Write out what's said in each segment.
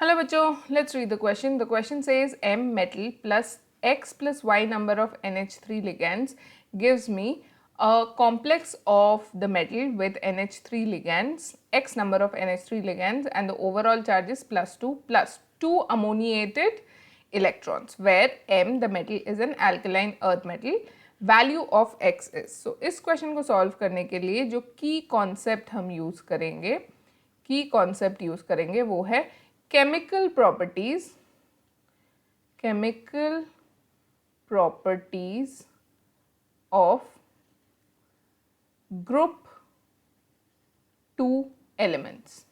Hello बच्चों, let's read the question. The question says M metal plus X plus Y number of NH3 ligands gives me a complex of the metal with NH3 ligands, X number of NH3 ligands, and the overall charge is plus 2 ammoniated electrons, where M the metal is an alkaline earth metal. Value of X is. So इस question को solve करने के लिए जो की concept हम use करेंगे वो है chemical properties of group 2 elements।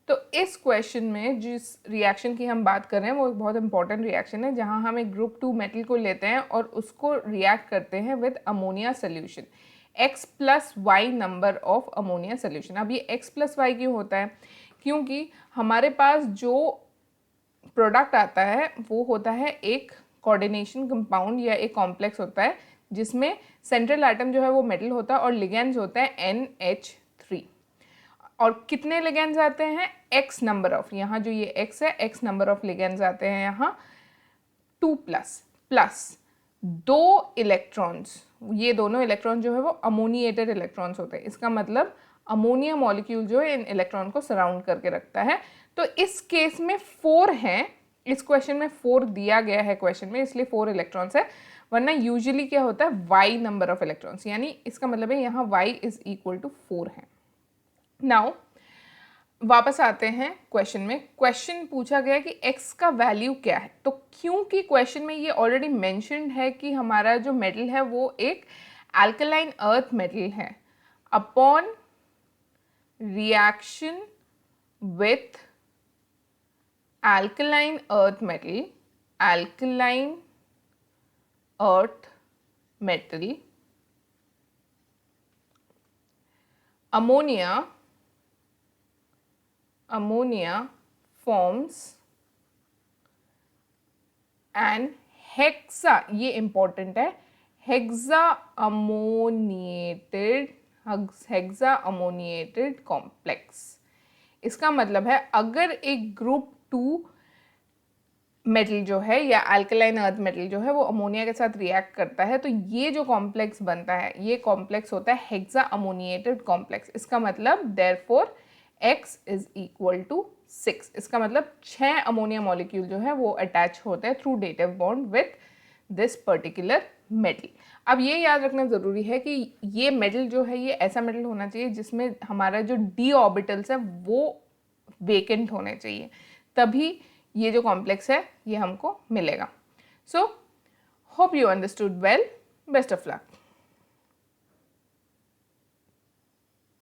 तो इस क्वेश्चन में जिस रिएक्शन की हम बात कर रहे हैं वो एक बहुत इंपॉर्टेंट रिएक्शन है, जहां हम एक ग्रुप 2 मेटल को लेते हैं और उसको रिएक्ट करते हैं with ammonia solution, X plus Y number of ammonia solution. अब ये X प्लस वाई क्यों होता है? क्योंकि हमारे पास जो प्रोडक्ट आता है वो होता है एक कोऑर्डिनेशन कंपाउंड या एक कॉम्प्लेक्स होता है जिसमें सेंट्रल एटम जो है वो मेटल होता है और लिगेंड्स होता है NH3। और कितने लिगेंड्स आते हैं? X नंबर ऑफ, यहाँ जो ये X है, X नंबर ऑफ लिगेंड्स आते हैं यहाँ 2 प्लस 2 इलेक्ट्रॉन्स। ये दोनों इलेक्ट्रॉन जो है वो अमोनिएटेड इलेक्ट्रॉन्स होते हैं। इसका मतलब अमोनिया मॉलिक्यूल जो है इन इलेक्ट्रॉन को सराउंड करके रखता है। तो इस केस में 4 हैं, इस क्वेश्चन में 4 दिया गया है क्वेश्चन में, इसलिए 4 इलेक्ट्रॉन्स है। वरना यूजुअली क्या होता है? y नंबर ऑफ इलेक्ट्रॉन्स, यानी इसका मतलब है यहाँ y इज इक्वल टू 4 है। नाउ वापस आते हैं क्वेश्चन में। क्वेश्चन पूछा गया कि x का वैल्यू क्या है। तो क्योंकि क्वेश्चन में ये ऑलरेडी मेंशन्ड है कि हमारा जो मेटल है वो एक अल्कलाइन अर्थ मेटल है, upon reaction with alkaline earth metal, ammonia forms an hexa, ये important है, hexa ammoniated complex। इसका मतलब है अगर एक ग्रुप 2 मेटल जो है या अल्कलाइन अर्थ मेटल जो है वो अमोनिया के साथ रिएक्ट करता है तो ये जो कॉम्प्लेक्स बनता है ये कॉम्प्लेक्स होता है हेक्सा अमोनिएटेड कॉम्प्लेक्स। इसका मतलब therefore X is equal to 6। इसका मतलब 6 अमोनिया मॉलिक्यूल जो है वो अटैच होते हैं through dative bond with this particular metal. अब ये याद रखना ज़रूरी है कि ये मेटल जो है ये ऐसा मेटल होना चाहिए जिसमें हमारा जो d ऑर्बिटल्स है वो वेकेंट होने चाहिए, तभी ये जो कॉम्प्लेक्स है ये हमको मिलेगा। So hope you understood well, best of luck.